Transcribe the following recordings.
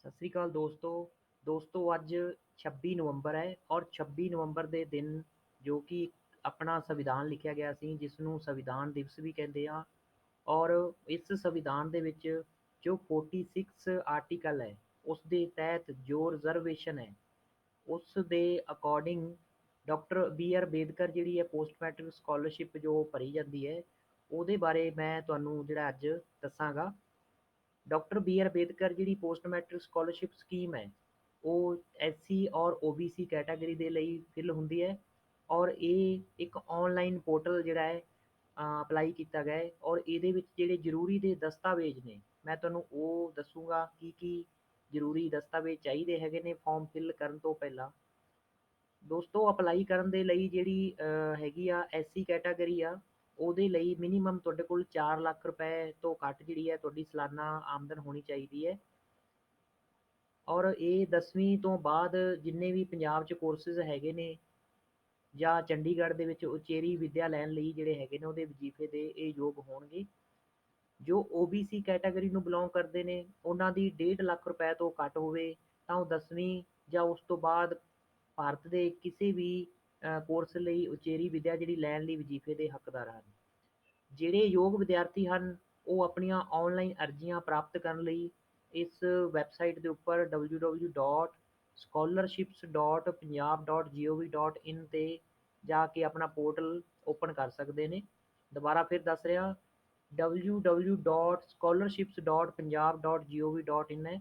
ਸਤਿ ਸ੍ਰੀ ਅਕਾਲ ਦੋਸਤੋ ਅੱਜ 26 ਨਵੰਬਰ ਹੈ ਔਰ 26 ਨਵੰਬਰ ਦੇ ਦਿਨ ਜੋ ਕਿ ਆਪਣਾ ਸੰਵਿਧਾਨ ਲਿਖਿਆ ਗਿਆ ਸੀ ਜਿਸ ਨੂੰ ਸੰਵਿਧਾਨ ਦਿਵਸ ਵੀ ਕਹਿੰਦੇ ਆ। ਔਰ ਇਸ ਸੰਵਿਧਾਨ ਦੇ ਵਿੱਚ ਜੋ 46 ਆਰਟੀਕਲ ਹੈ ਉਸ ਦੇ ਤਹਿਤ ਜੋ ਰਿਜ਼ਰਵੇਸ਼ਨ ਹੈ ਉਸ ਦੇ according doctor B R Ambedkar ਜਿਹੜੀ ਹੈ ਪੋਸਟ ਮੈਟ੍ਰਿਕ ਸਕਾਲਰਸ਼ਿਪ ਜੋ ਭਰੀ ਜਾਂਦੀ ਹੈ ਉਹਦੇ ਬਾਰੇ ਮੈਂ ਤੁਹਾਨੂੰ ਜਿਹੜਾ ਅੱਜ ਦੱਸਾਂਗਾ। डॉक्टर बी आर ਅੰਬੇਦਕਰ ਜਿਹੜੀ ਪੋਸਟ ਮੈਟ੍ਰਿਕ ਸਕਾਲਰਸ਼ਿਪ ਸਕੀਮ ਹੈ ਉਹ ਐਸਸੀ ਔਰ ਓਬੀਸੀ ਕੈਟਾਗਰੀ ਦੇ ਲਈ ਫਿਲ ਹੁੰਦੀ ਹੈ। ਔਰ ਇਹ ਇੱਕ ਆਨਲਾਈਨ ਪੋਰਟਲ ਜਿਹੜਾ ਹੈ ਅਪਲਾਈ ਕੀਤਾ ਗਿਆ ਹੈ ਔਰ ਇਹਦੇ ਵਿੱਚ ਜਿਹੜੇ ਜ਼ਰੂਰੀ ਦੇ ਦਸਤਾਵੇਜ਼ ਨੇ ਮੈਂ ਤੁਹਾਨੂੰ ਉਹ ਦੱਸੂਗਾ ਕੀ ਜ਼ਰੂਰੀ ਦਸਤਾਵੇਜ਼ ਚਾਹੀਦੇ ਹੈਗੇ ਨੇ ਫਾਰਮ ਫਿਲ ਕਰਨ ਤੋਂ ਪਹਿਲਾਂ। ਦੋਸਤੋ ਅਪਲਾਈ ਕਰਨ ਦੇ ਲਈ ਜਿਹੜੀ ਹੈਗੀ ਆ ਐਸਸੀ ਕੈਟਾਗਰੀ ਆ ਉਹਦੇ ਲਈ ਮਿਨੀਮਮ ਤੁਹਾਡੇ ਕੋਲ 4 ਲੱਖ ਰੁਪਏ ਤੋਂ ਘੱਟ ਜਿਹੜੀ ਹੈ ਤੁਹਾਡੀ ਸਾਲਾਨਾ ਆਮਦਨ ਹੋਣੀ ਚਾਹੀਦੀ ਹੈ। ਔਰ ਇਹ 10ਵੀਂ ਤੋਂ ਬਾਅਦ ਜਿੰਨੇ ਵੀ ਪੰਜਾਬ 'ਚ ਕੋਰਸਿਸ ਹੈਗੇ ਨੇ ਜਾਂ ਚੰਡੀਗੜ੍ਹ ਦੇ ਵਿੱਚ ਉਚੇਰੀ ਵਿੱਦਿਆ ਲੈਣ ਲਈ ਜਿਹੜੇ ਹੈਗੇ ਨੇ ਉਹਦੇ ਵਜ਼ੀਫੇ ਦੇ ਇਹ ਯੋਗ ਹੋਣਗੇ। ਜੋ ਓਬੀਸੀ ਕੈਟਾਗਰੀ ਨੂੰ ਬਿਲੋਂਗ ਕਰਦੇ ਨੇ ਉਹਨਾਂ ਦੀ 1.5 ਲੱਖ ਰੁਪਏ ਤੋਂ ਘੱਟ ਹੋਵੇ ਤਾਂ ਉਹ 10ਵੀਂ ਜਾਂ ਉਸ ਤੋਂ ਬਾਅਦ ਭਾਰਤ ਦੇ ਕਿਸੇ ਵੀ ਕੋਰਸ ਲਈ ਉਚੇਰੀ ਵਿੱਦਿਆ ਜਿਹੜੀ ਲੈਣ ਲਈ ਵਜ਼ੀਫੇ ਦੇ ਹੱਕਦਾਰ ਹਨ। ਜਿਹੜੇ ਯੋਗ ਵਿਦਿਆਰਥੀ ਹਨ ਉਹ ਆਪਣੀਆਂ ਆਨਲਾਈਨ ਅਰਜ਼ੀਆਂ ਪ੍ਰਾਪਤ ਕਰਨ ਲਈ ਇਸ ਵੈਬਸਾਈਟ ਦੇ ਉੱਪਰ www.scholarships.punjab.gov.in ਤੇ ਜਾ ਕੇ ਆਪਣਾ ਪੋਰਟਲ ਓਪਨ ਕਰ ਸਕਦੇ ਨੇ। ਦੁਬਾਰਾ ਫਿਰ ਦੱਸ ਰਿਹਾ www.scholarships.punjab.gov.in ਹੈ।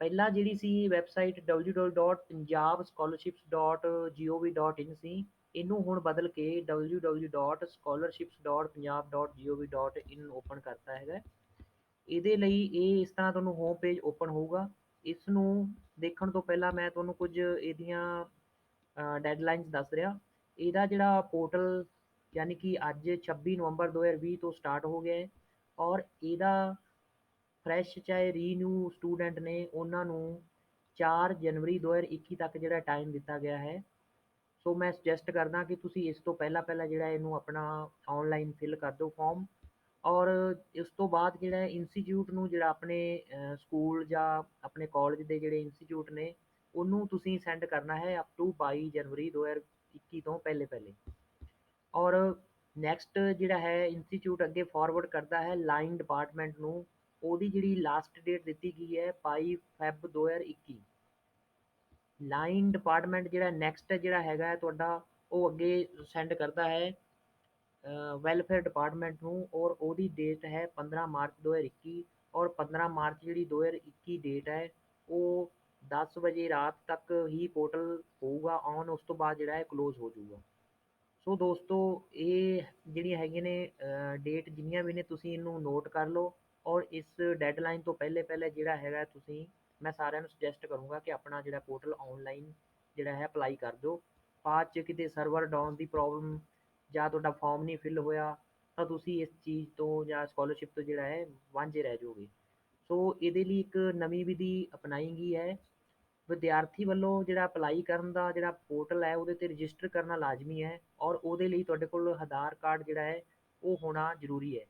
ਪਹਿਲਾਂ ਜਿਹੜੀ ਸੀ ਵੈਬਸਾਈਟ www.punjabscholarships.gov.in ਸੀ ਇਹਨੂੰ ਹੁਣ ਬਦਲ ਕੇ www.scholarships.punjab.gov.in ਓਪਨ ਕਰਤਾ ਹੈਗਾ। ਇਹਦੇ ਲਈ ਇਹ ਇਸ ਤਰ੍ਹਾਂ ਤੁਹਾਨੂੰ ਹੋਮ ਪੇਜ ਓਪਨ ਹੋਊਗਾ। ਇਸ ਨੂੰ ਦੇਖਣ ਤੋਂ ਪਹਿਲਾਂ ਮੈਂ ਤੁਹਾਨੂੰ ਕੁਝ ਇਹਦੀਆਂ ਡੈਡਲਾਈਨਸ ਦੱਸ ਰਿਹਾ। ਇਹਦਾ ਜਿਹੜਾ ਪੋਰਟਲ ਯਾਨੀ ਕਿ ਅੱਜ 26 ਨਵੰਬਰ 2020 ਤੋਂ ਸਟਾਰਟ ਹੋ ਗਿਆ ਹੈ ਔਰ ਇਹਦਾ ਫਰੈਸ਼ ਚਾਹੇ ਰੀਨਿਊ ਸਟੂਡੈਂਟ ਨੇ ਉਹਨਾਂ ਨੂੰ 4 ਜਨਵਰੀ 2021 ਤੱਕ ਜਿਹੜਾ ਟਾਈਮ ਦਿੱਤਾ ਗਿਆ ਹੈ। ਸੋ ਮੈਂ ਸੁਜੈਸਟ ਕਰਦਾ ਕਿ ਤੁਸੀਂ ਇਸ ਤੋਂ ਪਹਿਲਾਂ ਜਿਹੜਾ ਇਹਨੂੰ ਆਪਣਾ ਆਨਲਾਈਨ ਫਿਲ ਕਰ ਦਿਓ ਫਾਰਮ। ਔਰ ਇਸ ਤੋਂ ਬਾਅਦ ਜਿਹੜਾ ਇੰਸਟੀਚਿਊਟ ਨੂੰ ਜਿਹੜਾ ਆਪਣੇ ਸਕੂਲ ਜਾਂ ਆਪਣੇ ਕਾਲਜ ਦੇ ਜਿਹੜੇ ਇੰਸਟੀਚਿਊਟ ਨੇ ਉਹਨੂੰ ਤੁਸੀਂ ਸੈਂਡ ਕਰਨਾ ਹੈ ਅਪ ਟੂ 22 ਜਨਵਰੀ 2021 ਤੋਂ ਪਹਿਲੇ। ਔਰ ਨੈਕਸਟ ਜਿਹੜਾ ਹੈ ਇੰਸਟੀਚਿਊਟ ਅੱਗੇ ਫਾਰਵਰਡ ਕਰਦਾ ਹੈ ਲਾਈਨ ਡਿਪਾਰਟਮੈਂਟ ਨੂੰ। ਉਹਦੀ ਜਿਹੜੀ ਲਾਸਟ ਡੇਟ ਦਿੱਤੀ ਗਈ ਹੈ 22 ਫੈਬ 2021। ਲਾਈਨ ਡਿਪਾਰਟਮੈਂਟ ਜਿਹੜਾ ਨੈਕਸਟ ਜਿਹੜਾ ਹੈਗਾ ਤੁਹਾਡਾ ਉਹ ਅੱਗੇ ਸੈਂਡ ਕਰਦਾ ਹੈ ਵੈਲਫੇਅਰ ਡਿਪਾਰਟਮੈਂਟ ਨੂੰ ਔਰ ਉਹਦੀ ਡੇਟ ਹੈ 15 ਮਾਰਚ 2021। ਔਰ 15 ਮਾਰਚ ਜਿਹੜੀ 2021 ਡੇਟ ਹੈ ਉਹ 10 ਵਜੇ ਰਾਤ ਤੱਕ ਹੀ ਪੋਰਟਲ ਹੋਊਗਾ ਔਨ, ਉਸ ਤੋਂ ਬਾਅਦ ਜਿਹੜਾ ਹੈ ਕਲੋਜ਼ ਹੋ ਜਾਊਗਾ। ਸੋ ਦੋਸਤੋ ਇਹ ਜਿਹੜੀਆਂ ਹੈਗੀਆਂ ਨੇ ਡੇਟ ਜਿੰਨੀਆਂ ਵੀ ਨੇ ਤੁਸੀਂ ਇਹਨੂੰ ਨੋਟ ਕਰ ਲਓ। ਔਰ ਇਸ ਡੈਡਲਾਈਨ ਤੋਂ ਪਹਿਲੇ ਜਿਹੜਾ ਹੈਗਾ ਤੁਸੀਂ ਮੈਂ ਸਾਰਿਆਂ ਨੂੰ ਸੁਜੈਸਟ ਕਰੂੰਗਾ ਕਿ ਆਪਣਾ ਜਿਹੜਾ ਪੋਰਟਲ ਆਨਲਾਈਨ ਜਿਹੜਾ ਹੈ ਅਪਲਾਈ ਕਰ ਦਿਓ। ਬਾਅਦ 'ਚ ਕਿਤੇ ਸਰਵਰ ਡਾਊਨ ਦੀ ਪ੍ਰੋਬਲਮ ਜਾਂ ਤੁਹਾਡਾ ਫਾਰਮ ਨਹੀਂ ਫਿਲ ਹੋਇਆ ਤਾਂ ਤੁਸੀਂ ਇਸ ਚੀਜ਼ ਤੋਂ ਜਾਂ ਸਕਾਲਰਸ਼ਿਪ ਤੋਂ ਜਿਹੜਾ ਹੈ ਵਾਂਝੇ ਰਹਿ ਜਾਓਗੇ। ਸੋ ਇਹਦੇ ਲਈ ਇੱਕ ਨਵੀਂ ਵਿਧੀ ਅਪਣਾਈ ਗਈ ਹੈ। ਵਿਦਿਆਰਥੀ ਵੱਲੋਂ ਜਿਹੜਾ ਅਪਲਾਈ ਕਰਨ ਦਾ ਜਿਹੜਾ ਪੋਰਟਲ ਹੈ ਉਹਦੇ 'ਤੇ ਰਜਿਸਟਰ ਕਰਨਾ ਲਾਜ਼ਮੀ ਹੈ ਔਰ ਉਹਦੇ ਲਈ ਤੁਹਾਡੇ ਕੋਲ ਆਧਾਰ ਕਾਰਡ ਜਿਹੜਾ ਹੈ ਉਹ ਹੋਣਾ ਜ਼ਰੂਰੀ ਹੈ।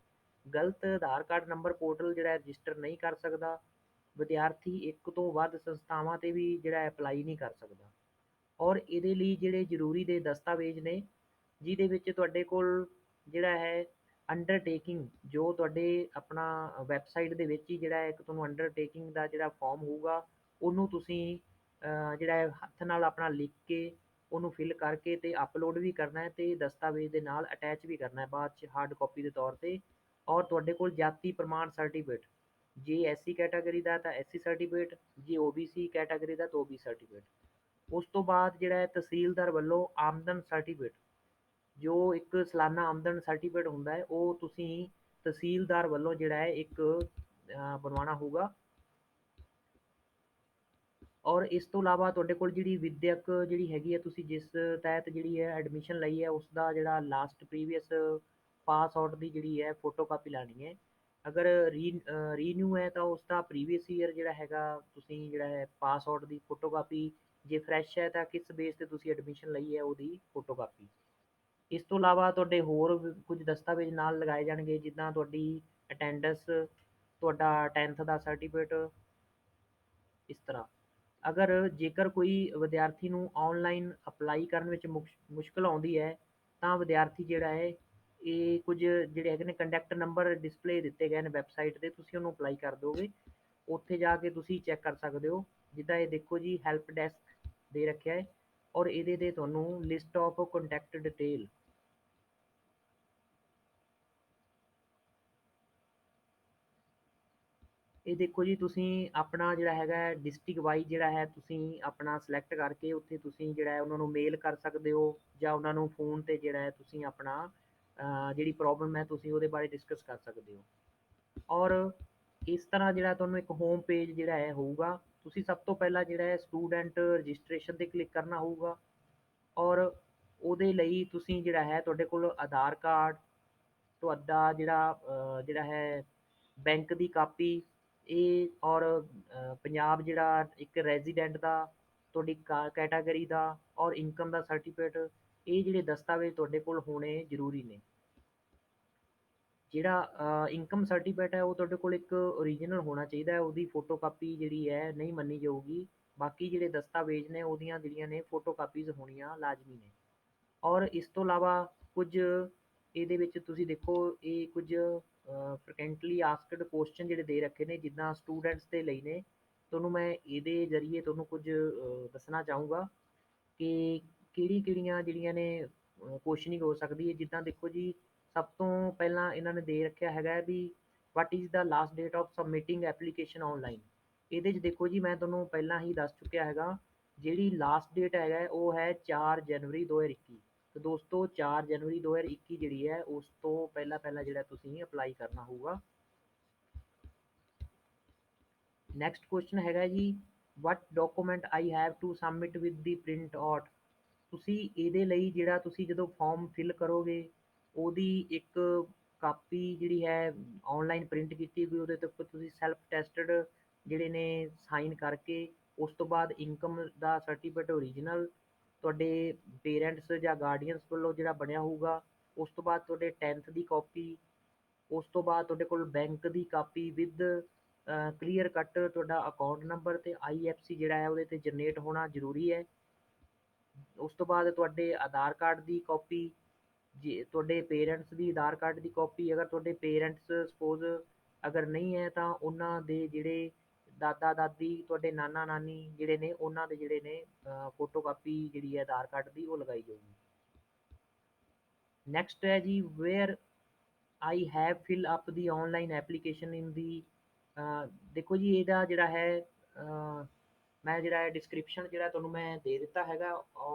ਗਲਤ ਆਧਾਰ ਕਾਰਡ ਨੰਬਰ ਪੋਰਟਲ ਜਿਹੜਾ ਰਜਿਸਟਰ ਨਹੀਂ ਕਰ ਸਕਦਾ। ਵਿਦਿਆਰਥੀ ਇੱਕ ਤੋਂ ਵੱਧ ਸੰਸਥਾਵਾਂ 'ਤੇ ਵੀ ਜਿਹੜਾ ਅਪਲਾਈ ਨਹੀਂ ਕਰ ਸਕਦਾ। ਔਰ ਇਹਦੇ ਲਈ ਜਿਹੜੇ ਜ਼ਰੂਰੀ ਦੇ ਦਸਤਾਵੇਜ਼ ਨੇ ਜਿਹਦੇ ਵਿੱਚ ਤੁਹਾਡੇ ਕੋਲ ਜਿਹੜਾ ਹੈ ਅੰਡਰਟੇਕਿੰਗ ਜੋ ਤੁਹਾਡੇ ਆਪਣਾ ਵੈਬਸਾਈਟ ਦੇ ਵਿੱਚ ਹੀ ਜਿਹੜਾ ਇੱਕ ਤੁਹਾਨੂੰ ਅੰਡਰਟੇਕਿੰਗ ਦਾ ਜਿਹੜਾ ਫਾਰਮ ਹੋਊਗਾ ਉਹਨੂੰ ਤੁਸੀਂ ਜਿਹੜਾ ਹੈ ਹੱਥ ਨਾਲ ਆਪਣਾ ਲਿਖ ਕੇ ਉਹਨੂੰ ਫਿਲ ਕਰਕੇ ਤੇ ਅਪਲੋਡ ਵੀ ਕਰਨਾ ਹੈ ਤੇ ਦਸਤਾਵੇਜ਼ ਦੇ ਨਾਲ ਅਟੈਚ ਵੀ ਕਰਨਾ ਹੈ ਬਾਅਦ 'ਚ ਹਾਰਡ ਕਾਪੀ ਦੇ ਤੌਰ 'ਤੇ। ਔਰ ਤੁਹਾਡੇ ਕੋਲ ਜਾਤੀ ਪ੍ਰਮਾਣ ਸਰਟੀਫਿਕੇਟ ਜੇ ਐਸਸੀ ਕੈਟਾਗਰੀ ਦਾ ਤਾਂ ਐਸਸੀ ਸਰਟੀਫਿਕੇਟ, ਜੇ ਓਬੀਸੀ ਕੈਟਾਗਰੀ ਦਾ ਤਾਂ ਓਬੀਸੀ ਸਰਟੀਫਿਕੇਟ। ਉਸ ਤੋਂ ਬਾਅਦ ਜਿਹੜਾ ਹੈ ਤਹਿਸੀਲਦਾਰ ਵੱਲੋਂ ਆਮਦਨ ਸਰਟੀਫਿਕੇਟ ਜੋ ਇੱਕ ਸਾਲਾਨਾ ਆਮਦਨ ਸਰਟੀਫਿਕੇਟ ਹੁੰਦਾ ਹੈ ਉਹ ਤੁਸੀਂ ਤਹਿਸੀਲਦਾਰ ਵੱਲੋਂ ਜਿਹੜਾ ਹੈ ਇੱਕ ਬਣਵਾਉਣਾ ਹੋਊਗਾ। ਔਰ ਇਸ ਤੋਂ ਇਲਾਵਾ ਤੁਹਾਡੇ ਕੋਲ ਜਿਹੜੀ ਵਿੱਦਿਅਕ ਜਿਹੜੀ ਹੈਗੀ ਹੈ ਤੁਸੀਂ ਜਿਸ ਤਹਿਤ ਜਿਹੜੀ ਹੈ ਐਡਮਿਸ਼ਨ ਲਈ ਹੈ ਉਸ ਦਾ ਜਿਹੜਾ last previous pass out the ਜਿਹੜੀ ਹੈ ਫੋਟੋਕਾਪੀ ਲਾਣੀ ਹੈ। ਅਗਰ ਰੀਨਿਊ ਹੈ ਤਾਂ ਉਸ ਦਾ ਪ੍ਰੀਵੀਅਸ ਈਅਰ ਜਿਹੜਾ ਹੈਗਾ ਤੁਸੀਂ ਜਿਹੜਾ ਹੈ ਪਾਸ ਆਊਟ ਦੀ ਫੋਟੋਕਾਪੀ, ਜੇ ਫਰੈਸ਼ ਹੈ ਤਾਂ ਕਿਸ ਬੇਸ 'ਤੇ ਤੁਸੀਂ ਐਡਮਿਸ਼ਨ ਲਈ ਹੈ ਉਹਦੀ ਫੋਟੋਕਾਪੀ। ਇਸ ਤੋਂ ਇਲਾਵਾ ਤੁਹਾਡੇ ਹੋਰ ਕੁਝ ਦਸਤਾਵੇਜ਼ ਨਾਲ ਲਗਾਏ ਜਾਣਗੇ ਜਿੱਦਾਂ ਤੁਹਾਡੀ ਅਟੈਂਡੈਂਸ, ਤੁਹਾਡਾ 10th ਦਾ ਸਰਟੀਫਿਕੇਟ, ਇਸ ਤਰ੍ਹਾਂ। ਅਗਰ ਜੇਕਰ ਕੋਈ ਵਿਦਿਆਰਥੀ ਨੂੰ ਔਨਲਾਈਨ ਅਪਲਾਈ ਕਰਨ ਵਿੱਚ ਮੁਸ਼ਕਲ ਆਉਂਦੀ ਹੈ, ਤਾਂ ਵਿਦਿਆਰਥੀ ਜਿਹੜਾ ਹੈ, ਇਹ ਕੁਝ ਜਿਹੜੇ ਹੈਗੇ ਨੇ ਕੰਟੈਕਟ ਨੰਬਰ ਡਿਸਪਲੇ ਦਿੱਤੇ ਗਏ ਨੇ ਵੈਬਸਾਈਟ 'ਤੇ, ਤੁਸੀਂ ਉਹਨੂੰ ਅਪਲਾਈ ਕਰ ਦਿਓਗੇ। ਉੱਥੇ ਜਾ ਕੇ ਤੁਸੀਂ ਚੈੱਕ ਕਰ ਸਕਦੇ ਹੋ। ਜਿੱਦਾਂ ਇਹ ਦੇਖੋ ਜੀ, ਹੈਲਪ ਡੈਸਕ ਦੇ ਰੱਖਿਆ ਹੈ, ਔਰ ਇਹਦੇ 'ਤੇ ਤੁਹਾਨੂੰ ਲਿਸਟ ਆਫ ਕੰਟੈਕਟ ਡਿਟੇਲ, ਇਹ ਦੇਖੋ ਜੀ, ਤੁਸੀਂ ਆਪਣਾ ਜਿਹੜਾ ਹੈਗਾ ਡਿਸਟ੍ਰਿਕਟ ਵਾਈਜ਼ ਜਿਹੜਾ ਹੈ, ਤੁਸੀਂ ਆਪਣਾ ਸਿਲੈਕਟ ਕਰਕੇ ਉੱਥੇ ਤੁਸੀਂ ਜਿਹੜਾ ਹੈ ਉਹਨਾਂ ਨੂੰ ਮੇਲ ਕਰ ਸਕਦੇ ਹੋ, ਜਾਂ ਉਹਨਾਂ ਨੂੰ ਫ਼ੋਨ 'ਤੇ ਜਿਹੜਾ ਹੈ ਤੁਸੀਂ ਆਪਣਾ ਜਿਹੜੀ ਪ੍ਰੋਬਲਮ ਹੈ ਤੁਸੀਂ ਉਹਦੇ ਬਾਰੇ ਡਿਸਕਸ ਕਰ ਸਕਦੇ ਹੋ। ਔਰ ਇਸ ਤਰ੍ਹਾਂ ਜਿਹੜਾ ਤੁਹਾਨੂੰ ਇੱਕ ਹੋਮ ਪੇਜ ਜਿਹੜਾ ਹੈ ਹੋਊਗਾ, ਤੁਸੀਂ ਸਭ ਤੋਂ ਪਹਿਲਾਂ ਜਿਹੜਾ ਹੈ ਸਟੂਡੈਂਟ ਰਜਿਸਟ੍ਰੇਸ਼ਨ 'ਤੇ ਕਲਿੱਕ ਕਰਨਾ ਹੋਊਗਾ। ਔਰ ਉਹਦੇ ਲਈ ਤੁਸੀਂ ਜਿਹੜਾ ਹੈ, ਤੁਹਾਡੇ ਕੋਲ ਆਧਾਰ ਕਾਰਡ, ਤੁਹਾਡਾ ਜਿਹੜਾ ਹੈ ਬੈਂਕ ਦੀ ਕਾਪੀ, ਇਹ ਔਰ ਪੰਜਾਬ ਜਿਹੜਾ ਇੱਕ ਰੈਜ਼ੀਡੈਂਟ ਦਾ, ਤੁਹਾਡੀ ਕੈਟਾਗਰੀ ਦਾ, ਔਰ ਇਨਕਮ ਦਾ ਸਰਟੀਫਿਕੇਟ, ਇਹ ਜਿਹੜੇ ਦਸਤਾਵੇਜ਼ ਤੁਹਾਡੇ ਕੋਲ ਹੋਣੇ ਜ਼ਰੂਰੀ ਨੇ। ਜਿਹੜਾ ਇਨਕਮ ਸਰਟੀਫਿਕੇਟ ਹੈ ਉਹ ਤੁਹਾਡੇ ਕੋਲ ਇੱਕ ਓਰੀਜਨਲ ਹੋਣਾ ਚਾਹੀਦਾ ਹੈ, ਉਹਦੀ ਫੋਟੋਕਾਪੀ ਜਿਹੜੀ ਹੈ ਨਹੀਂ ਮੰਨੀ ਜਾਊਗੀ। ਬਾਕੀ ਜਿਹੜੇ ਦਸਤਾਵੇਜ਼ ਨੇ ਉਹਦੀਆਂ ਜਿਹੜੀਆਂ ਨੇ ਫੋਟੋਕਾਪੀਜ਼ ਹੋਣੀਆਂ ਲਾਜ਼ਮੀ ਨੇ। ਔਰ ਇਸ ਤੋਂ ਇਲਾਵਾ ਕੁਝ ਇਹਦੇ ਵਿੱਚ ਤੁਸੀਂ ਦੇਖੋ, ਇਹ ਕੁਝ ਫ੍ਰੀਕੁਐਂਟਲੀ ਆਸਕਡ ਕੁਐਸਚਨ ਜਿਹੜੇ ਦੇ ਰੱਖੇ ਨੇ, ਜਿੱਦਾਂ ਸਟੂਡੈਂਟਸ ਦੇ ਲਈ ਨੇ। ਤੁਹਾਨੂੰ ਮੈਂ ਇਹਦੇ ਜ਼ਰੀਏ ਤੁਹਾਨੂੰ ਕੁਝ ਦੱਸਣਾ ਚਾਹੂੰਗਾ ਕਿ ਕਿਹੜੀਆਂ ਜਿਹੜੀਆਂ ਨੇ ਕੁਐਸ਼ਨਿੰਗ ਹੋ ਸਕਦੀ ਹੈ। ਜਿੱਦਾਂ ਦੇਖੋ ਜੀ, ਸਭ ਤੋਂ ਪਹਿਲਾਂ ਇਹਨਾਂ ਨੇ ਦੇ ਰੱਖਿਆ ਹੈਗਾ ਵੀ what is the last date of submitting application online. ਇਹਦੇ 'ਚ ਦੇਖੋ ਜੀ, ਮੈਂ ਤੁਹਾਨੂੰ ਪਹਿਲਾਂ ਹੀ ਦੱਸ ਚੁੱਕਿਆ ਹੈਗਾ, ਜਿਹੜੀ ਲਾਸਟ ਡੇਟ ਹੈਗਾ ਉਹ ਹੈ 4 ਜਨਵਰੀ 2021। ਤੇ ਦੋਸਤੋ 4 ਜਨਵਰੀ 2021 ਜਿਹੜੀ ਹੈ, ਉਸ ਤੋਂ ਪਹਿਲਾਂ ਪਹਿਲਾਂ ਜਿਹੜਾ ਤੁਸੀਂ ਅਪਲਾਈ ਕਰਨਾ ਹੋਊਗਾ। ਨੈਕਸਟ ਕੁਐਸਚਨ ਹੈਗਾ ਜੀ, what document I have to submit with the printout. ਤੁਸੀਂ ਇਹਦੇ ਲਈ ਜਿਹੜਾ ਤੁਸੀਂ ਜਦੋਂ ਫਾਰਮ ਫਿਲ ਕਰੋਗੇ, ਉਹਦੀ ਇੱਕ ਕਾਪੀ ਜਿਹੜੀ ਹੈ ਆਨਲਾਈਨ ਪ੍ਰਿੰਟ ਕੀਤੀ ਹੋਈ, ਉਹਦੇ ਤੇ ਉੱਪਰ ਤੁਸੀਂ ਸੈਲਫ ਟੈਸਟਡ ਜਿਹੜੇ ਨੇ ਸਾਈਨ ਕਰਕੇ, ਉਸ ਤੋਂ ਬਾਅਦ ਇਨਕਮ ਦਾ ਸਰਟੀਫਿਕੇਟ ਓਰੀਜਨਲ, ਤੁਹਾਡੇ ਪੇਰੈਂਟਸ ਜਾਂ ਗਾਰਡੀਅਨਸ ਵੱਲੋਂ ਜਿਹੜਾ ਬਣਿਆ ਹੋਊਗਾ, ਉਸ ਤੋਂ ਬਾਅਦ ਤੁਹਾਡੇ 10th ਦੀ ਕਾਪੀ, ਉਸ ਤੋਂ ਬਾਅਦ ਤੁਹਾਡੇ ਕੋਲ bank the copy with clear cut ਤੁਹਾਡਾ ਅਕਾਊਂਟ ਨੰਬਰ ਅਤੇ IFC ਜਿਹੜਾ ਹੈ ਉਹਦੇ 'ਤੇ ਜਨਰੇਟ ਹੋਣਾ ਜ਼ਰੂਰੀ ਹੈ। ਉਸ ਤੋਂ ਬਾਅਦ ਤੁਹਾਡੇ ਆਧਾਰ ਕਾਰਡ ਦੀ ਕਾਪੀ, ਜੇ ਤੁਹਾਡੇ ਪੇਰੈਂਟਸ ਦੀ ਆਧਾਰ ਕਾਰਡ ਦੀ ਕਾਪੀ, ਅਗਰ ਤੁਹਾਡੇ ਪੇਰੈਂਟਸ ਸਪੋਜ਼ ਅਗਰ ਨਹੀਂ ਹੈ, ਤਾਂ ਉਹਨਾਂ ਦੇ ਜਿਹੜੇ ਦਾਦਾ ਦਾਦੀ, ਤੁਹਾਡੇ ਨਾਨਾ ਨਾਨੀ ਜਿਹੜੇ ਨੇ, ਉਹਨਾਂ ਦੇ ਜਿਹੜੇ ਨੇ ਫੋਟੋ ਕਾਪੀ ਜਿਹੜੀ ਹੈ ਆਧਾਰ ਕਾਰਡ ਦੀ, ਉਹ ਲਗਾਈ ਜਾਊਗੀ। ਨੈਕਸਟ ਹੈ ਜੀ, where I have fill up the online application in the, ਦੇਖੋ ਜੀ ਇਹਦਾ ਜਿਹੜਾ ਹੈ ਮੈਂ ਜਿਹੜਾ ਹੈ ਡਿਸਕ੍ਰਿਪਸ਼ਨ ਜਿਹੜਾ ਤੁਹਾਨੂੰ ਮੈਂ ਦੇ ਦਿੱਤਾ ਹੈਗਾ,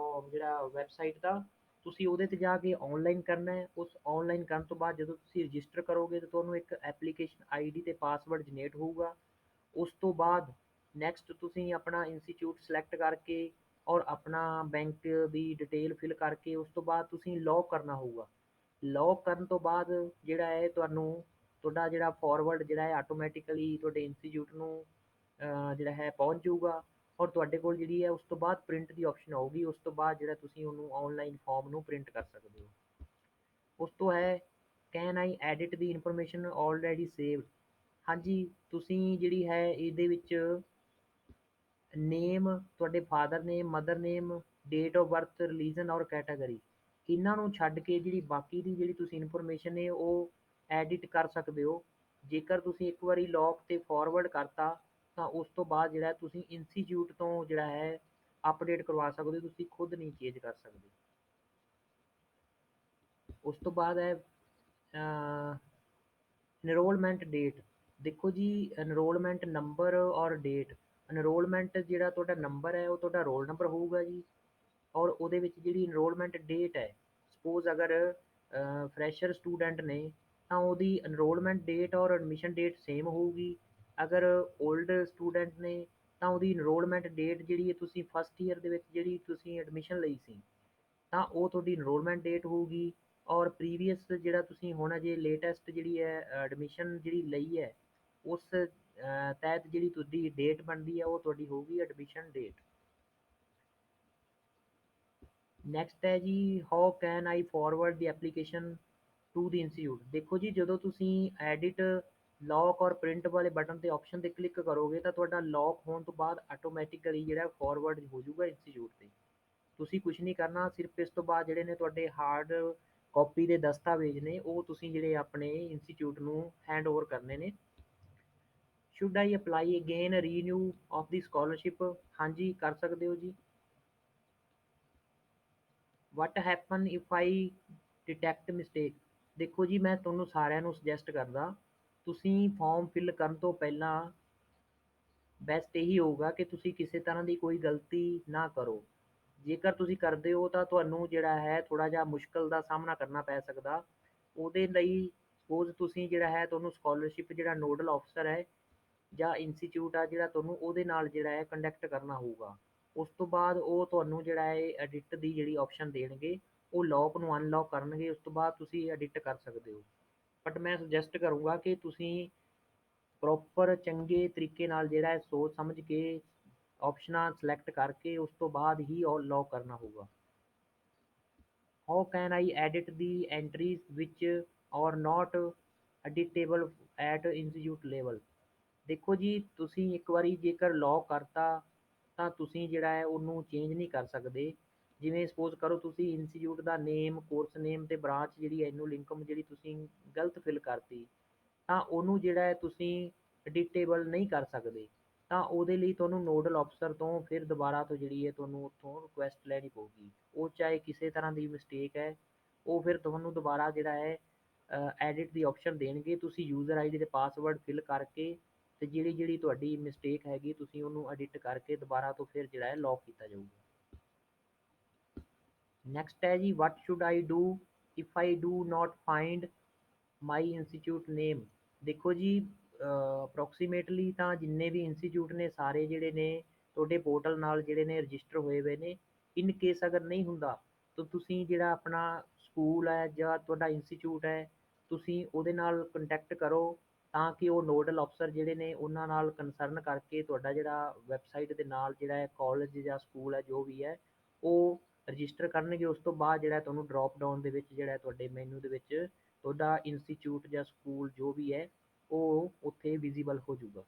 ਜਿਹੜਾ ਵੈਬਸਾਈਟ ਦਾ, ਤੁਸੀਂ ਉਹਦੇ 'ਤੇ ਜਾ ਕੇ ਔਨਲਾਈਨ ਕਰਨਾ ਹੈ। ਉਸ ਔਨਲਾਈਨ ਕਰਨ ਤੋਂ ਬਾਅਦ ਜਦੋਂ ਤੁਸੀਂ ਰਜਿਸਟਰ ਕਰੋਗੇ, ਤਾਂ ਤੁਹਾਨੂੰ ਇੱਕ ਐਪਲੀਕੇਸ਼ਨ ID ਅਤੇ ਪਾਸਵਰਡ ਜਨਰੇਟ ਹੋਊਗਾ। ਉਸ ਤੋਂ ਬਾਅਦ ਨੈਕਸਟ ਤੁਸੀਂ ਆਪਣਾ ਇੰਸਟੀਚਿਊਟ ਸਿਲੈਕਟ ਕਰਕੇ, ਔਰ ਆਪਣਾ ਬੈਂਕ ਦੀ ਡਿਟੇਲ ਫਿਲ ਕਰਕੇ, ਉਸ ਤੋਂ ਬਾਅਦ ਤੁਸੀਂ ਲੌਗ ਕਰਨਾ ਹੋਊਗਾ। ਲੌਕ ਕਰਨ ਤੋਂ ਬਾਅਦ ਜਿਹੜਾ ਹੈ ਤੁਹਾਨੂੰ ਤੁਹਾਡਾ ਜਿਹੜਾ ਫਾਰਵਰਡ ਜਿਹੜਾ ਹੈ ਆਟੋਮੈਟਿਕਲੀ ਤੁਹਾਡੇ ਇੰਸਟੀਚਿਊਟ ਨੂੰ ਜਿਹੜਾ ਹੈ ਪਹੁੰਚ ਜਾਊਗਾ। ਔਰ ਤੁਹਾਡੇ ਕੋਲ ਜਿਹੜੀ ਹੈ ਉਸ ਤੋਂ ਬਾਅਦ ਪ੍ਰਿੰਟ ਦੀ ਆਪਸ਼ਨ ਆਊਗੀ। ਉਸ ਤੋਂ ਬਾਅਦ ਜਿਹੜਾ ਤੁਸੀਂ ਉਹਨੂੰ ਆਨਲਾਈਨ ਫਾਰਮ ਨੂੰ ਪ੍ਰਿੰਟ ਕਰ ਸਕਦੇ ਹੋ। ਉਸ ਤੋਂ ਹੈ, can I edit the information already saved. ਹਾਂਜੀ, ਤੁਸੀਂ ਜਿਹੜੀ ਹੈ ਇਹਦੇ ਵਿੱਚ ਨੇਮ, ਤੁਹਾਡੇ father name, mother name, date of birth, religion ਔਰ ਕੈਟਾਗਰੀ, ਇਹਨਾਂ ਨੂੰ ਛੱਡ ਕੇ ਜਿਹੜੀ ਬਾਕੀ ਦੀ ਜਿਹੜੀ ਤੁਸੀਂ ਇਨਫੋਰਮੇਸ਼ਨ ਹੈ ਉਹ ਐਡਿਟ ਕਰ ਸਕਦੇ ਹੋ। ਜੇਕਰ ਤੁਸੀਂ ਇੱਕ ਵਾਰੀ ਲੌਕ ਤੇ ਫਾਰਵਰਡ ਕਰਤਾ, ਤਾਂ ਉਸ ਤੋਂ ਬਾਅਦ ਜਿਹੜਾ ਤੁਸੀਂ ਇੰਸਟੀਚਿਊਟ ਤੋਂ ਜਿਹੜਾ ਹੈ ਅਪਡੇਟ ਕਰਵਾ ਸਕਦੇ ਹੋ, ਤੁਸੀਂ ਖੁਦ ਨਹੀਂ ਚੇਂਜ ਕਰ ਸਕਦੇ। ਉਸ ਤੋਂ ਬਾਅਦ ਹੈ ਇਨਰੋਲਮੈਂਟ ਡੇਟ। ਦੇਖੋ ਜੀ, ਇਨਰੋਲਮੈਂਟ ਨੰਬਰ ਔਰ ਡੇਟ, ਇਨਰੋਲਮੈਂਟ ਜਿਹੜਾ ਤੁਹਾਡਾ ਨੰਬਰ ਹੈ ਉਹ ਤੁਹਾਡਾ ਰੋਲ ਨੰਬਰ ਹੋਊਗਾ ਜੀ। ਔਰ ਉਹਦੇ ਵਿੱਚ ਜਿਹੜੀ ਇਨਰੋਲਮੈਂਟ ਡੇਟ ਹੈ, ਸਪੋਜ਼ ਅਗਰ ਫਰੈਸ਼ਰ ਸਟੂਡੈਂਟ ਨੇ, ਤਾਂ ਉਹਦੀ ਇਨਰੋਲਮੈਂਟ ਡੇਟ ਔਰ ਐਡਮਿਸ਼ਨ ਡੇਟ ਸੇਮ ਹੋਊਗੀ। ਅਗਰ ਓਲਡ ਸਟੂਡੈਂਟ ਨੇ, ਤਾਂ ਉਹਦੀ ਇਨਰੋਲਮੈਂਟ ਡੇਟ ਜਿਹੜੀ ਹੈ, ਤੁਸੀਂ ਫਸਟ ਈਅਰ ਦੇ ਵਿੱਚ ਜਿਹੜੀ ਤੁਸੀਂ ਐਡਮਿਸ਼ਨ ਲਈ ਸੀ, ਤਾਂ ਉਹ ਤੁਹਾਡੀ ਇਨਰੋਲਮੈਂਟ ਡੇਟ ਹੋਊਗੀ। ਔਰ ਪ੍ਰੀਵੀਅਸ ਜਿਹੜਾ ਤੁਸੀਂ ਹੁਣ ਅਜੇ ਲੇਟੈਸਟ ਜਿਹੜੀ ਹੈ ਐਡਮਿਸ਼ਨ ਜਿਹੜੀ ਲਈ ਹੈ, ਉਸ ਤਹਿਤ ਜਿਹੜੀ ਤੁਹਾਡੀ ਡੇਟ ਬਣਦੀ ਹੈ ਉਹ ਤੁਹਾਡੀ ਹੋਊਗੀ ਐਡਮਿਸ਼ਨ ਡੇਟ। ਨੈਕਸਟ ਹੈ ਜੀ, how can I forward the application to the institute. ਦੇਖੋ ਜੀ, ਜਦੋਂ ਤੁਸੀਂ ਐਡਿਟ ਲੌਕ ਔਰ ਪ੍ਰਿੰਟ ਵਾਲੇ ਬਟਨ 'ਤੇ ਆਪਸ਼ਨ 'ਤੇ ਕਲਿੱਕ ਕਰੋਗੇ ਤਾਂ ਤੁਹਾਡਾ ਲੌਕ ਹੋਣ ਤੋਂ ਬਾਅਦ ਆਟੋਮੈਟਿਕਲੀ ਜਿਹੜਾ ਫਾਰਵਰਡ ਹੋ ਜਾਊਗਾ ਇੰਸਟੀਚਿਊਟ 'ਤੇ। ਤੁਸੀਂ ਕੁਛ ਨਹੀਂ ਕਰਨਾ, ਸਿਰਫ ਇਸ ਤੋਂ ਬਾਅਦ ਜਿਹੜੇ ਨੇ ਤੁਹਾਡੇ ਹਾਰਡ ਕਾਪੀ ਦੇ ਦਸਤਾਵੇਜ਼ ਨੇ ਉਹ ਤੁਸੀਂ ਜਿਹੜੇ ਆਪਣੇ ਇੰਸਟੀਚਿਊਟ ਨੂੰ ਹੈਂਡਓਵਰ ਕਰਨੇ ਨੇ। Should I apply again renew of the scholarship? ਹਾਂਜੀ ਕਰ ਸਕਦੇ ਹੋ ਜੀ। What happen if I detect mistake? ਦੇਖੋ ਜੀ ਮੈਂ ਤੁਹਾਨੂੰ ਸਾਰਿਆਂ ਨੂੰ ਸੁਜੈਸਟ ਕਰਦਾ, ਤੁਸੀਂ ਫਾਰਮ ਫਿਲ ਕਰਨ ਤੋਂ ਪਹਿਲਾਂ ਬੈਸਟ ਇਹੀ ਹੋਊਗਾ ਕਿ ਤੁਸੀਂ ਕਿਸੇ ਤਰ੍ਹਾਂ ਦੀ ਕੋਈ ਗਲਤੀ ਨਾ ਕਰੋ। ਜੇਕਰ ਤੁਸੀਂ ਕਰਦੇ ਹੋ ਤਾਂ ਤੁਹਾਨੂੰ ਜਿਹੜਾ ਹੈ ਥੋੜ੍ਹਾ ਜਿਹਾ ਮੁਸ਼ਕਲ ਦਾ ਸਾਹਮਣਾ ਕਰਨਾ ਪੈ ਸਕਦਾ। ਉਹਦੇ ਲਈ ਸਪੋਜ਼ ਤੁਸੀਂ ਜਿਹੜਾ ਹੈ ਤੁਹਾਨੂੰ ਸਕਾਲਰਸ਼ਿਪ ਜਿਹੜਾ ਨੋਡਲ ਅਫਸਰ ਹੈ ਜਾਂ ਇੰਸਟੀਚਿਊਟ ਆ ਜਿਹੜਾ ਤੁਹਾਨੂੰ ਉਹਦੇ ਨਾਲ ਜਿਹੜਾ ਹੈ ਕੰਟੈਕਟ ਕਰਨਾ ਹੋਊਗਾ। ਉਸ ਤੋਂ ਬਾਅਦ ਉਹ ਤੁਹਾਨੂੰ ਜਿਹੜਾ ਹੈ ਐਡਿਟ ਦੀ ਜਿਹੜੀ ਆਪਸ਼ਨ ਦੇਣਗੇ, ਉਹ ਲੌਕ ਨੂੰ ਅਨਲੌਕ ਕਰਨਗੇ, ਉਸ ਤੋਂ ਬਾਅਦ ਤੁਸੀਂ ਐਡਿਟ ਕਰ ਸਕਦੇ ਹੋ। ਬਟ ਮੈਂ ਸੁਜੈਸਟ ਕਰੂੰਗਾ ਕਿ ਤੁਸੀਂ ਪ੍ਰੋਪਰ ਚੰਗੇ ਤਰੀਕੇ ਨਾਲ ਜਿਹੜਾ ਹੈ ਸੋਚ ਸਮਝ ਕੇ ਆਪਸ਼ਨਾਂ ਸਿਲੈਕਟ ਕਰਕੇ ਉਸ ਤੋਂ ਬਾਅਦ ਹੀ ਉਹ ਲੌਕ ਕਰਨਾ ਹੋਊਗਾ। How can I edit the entries ਵਿਚ ਔਰ ਨਾਟ ਐਡਿਟੇਬਲ ਐਟ ਇੰਸਟੀਚਿਊਟ ਲੈਵਲ? ਦੇਖੋ ਜੀ ਤੁਸੀਂ ਇੱਕ ਵਾਰੀ ਜੇਕਰ ਲੌਕ ਕਰਤਾ ਤਾਂ ਤੁਸੀਂ ਜਿਹੜਾ ਹੈ ਉਹਨੂੰ ਚੇਂਜ ਨਹੀਂ ਕਰ ਸਕਦੇ। ਜਿਵੇਂ ਸਪੋਜ਼ ਕਰੋ ਤੁਸੀਂ ਇੰਸਟੀਚਿਊਟ ਦਾ ਨੇਮ, ਕੋਰਸ ਨੇਮ ਤੇ ਬ੍ਰਾਂਚ ਜਿਹੜੀ ਐਨੂਅਲ ਇਨਕਮ ਜਿਹੜੀ ਤੁਸੀਂ ਗਲਤ ਫਿਲ ਕਰਤੀ, ਤਾਂ ਉਹਨੂੰ ਜਿਹੜਾ ਹੈ ਤੁਸੀਂ ਐਡਿਟੇਬਲ ਨਹੀਂ ਕਰ ਸਕਦੇ। ਤਾਂ ਉਹਦੇ ਲਈ ਤੁਹਾਨੂੰ ਨੋਡਲ ਅਫਸਰ ਤੋਂ ਫਿਰ ਦੁਬਾਰਾ ਤੋਂ ਜਿਹੜੀ ਹੈ ਤੁਹਾਨੂੰ ਉੱਥੋਂ ਰਿਕੁਐਸਟ ਲੈਣੀ ਪਊਗੀ। ਉਹ ਚਾਹੇ ਕਿਸੇ ਤਰ੍ਹਾਂ ਦੀ ਮਿਸਟੇਕ ਹੈ, ਉਹ ਫਿਰ ਤੁਹਾਨੂੰ ਦੁਬਾਰਾ ਜਿਹੜਾ ਹੈ ਐਡਿਟ ਦੀ ਆਪਸ਼ਨ ਦੇਣਗੇ। ਤੁਸੀਂ ਯੂਜ਼ਰ ਆਈਡੀ ਤੇ ਪਾਸਵਰਡ ਫਿਲ ਕਰਕੇ ਤੇ ਜਿਹੜੀ ਜਿਹੜੀ ਤੁਹਾਡੀ ਮਿਸਟੇਕ ਹੈਗੀ ਤੁਸੀਂ ਉਹਨੂੰ ਐਡਿਟ ਕਰਕੇ ਦੁਬਾਰਾ ਤੋਂ ਫਿਰ ਜਿਹੜਾ ਹੈ ਲੌਕ ਕੀਤਾ ਜਾਊਗਾ। ਨੈਕਸਟ ਹੈ ਜੀ, what should I do if I do not find my institute name? ਦੇਖੋ ਜੀ ਅਪਰੋਕਸੀਮੇਟਲੀ ਤਾਂ ਜਿੰਨੇ ਵੀ ਇੰਸਟੀਚਿਊਟ ਨੇ ਸਾਰੇ ਜਿਹੜੇ ਨੇ ਤੁਹਾਡੇ ਪੋਰਟਲ ਨਾਲ ਜਿਹੜੇ ਨੇ ਰਜਿਸਟਰ ਹੋਏ ਹੋਏ ਨੇ। ਇਨ ਕੇਸ ਅਗਰ ਨਹੀਂ ਹੁੰਦਾ ਤਾਂ ਤੁਸੀਂ ਜਿਹੜਾ ਆਪਣਾ ਸਕੂਲ ਹੈ ਜਾਂ ਤੁਹਾਡਾ ਇੰਸਟੀਚਿਊਟ ਹੈ ਤੁਸੀਂ ਉਹਦੇ ਨਾਲ ਕੰਟੈਕਟ ਕਰੋ, ਤਾਂ ਕਿ ਉਹ ਨੋਡਲ ਅਫਸਰ ਜਿਹੜੇ ਨੇ ਉਹਨਾਂ ਨਾਲ ਕੰਸਰਨ ਕਰਕੇ ਤੁਹਾਡਾ ਜਿਹੜਾ ਵੈਬਸਾਈਟ ਦੇ ਨਾਲ ਜਿਹੜਾ ਹੈ ਕਾਲਜ ਜਾਂ ਸਕੂਲ ਹੈ ਜੋ ਵੀ ਹੈ ਉਹ ਰਜਿਸਟਰ ਕਰਨਗੇ। ਉਸ ਤੋਂ ਬਾਅਦ ਜਿਹੜਾ ਤੁਹਾਨੂੰ ਡਰੋਪ ਡਾਊਨ ਦੇ ਵਿੱਚ ਜਿਹੜਾ ਤੁਹਾਡੇ ਮੈਨੂ ਦੇ ਵਿੱਚ ਤੁਹਾਡਾ ਇੰਸਟੀਚਿਊਟ ਜਾਂ ਸਕੂਲ ਜੋ ਵੀ ਹੈ ਉਹ ਉੱਥੇ ਵਿਜ਼ੀਬਲ ਹੋ ਜਾਊਗਾ।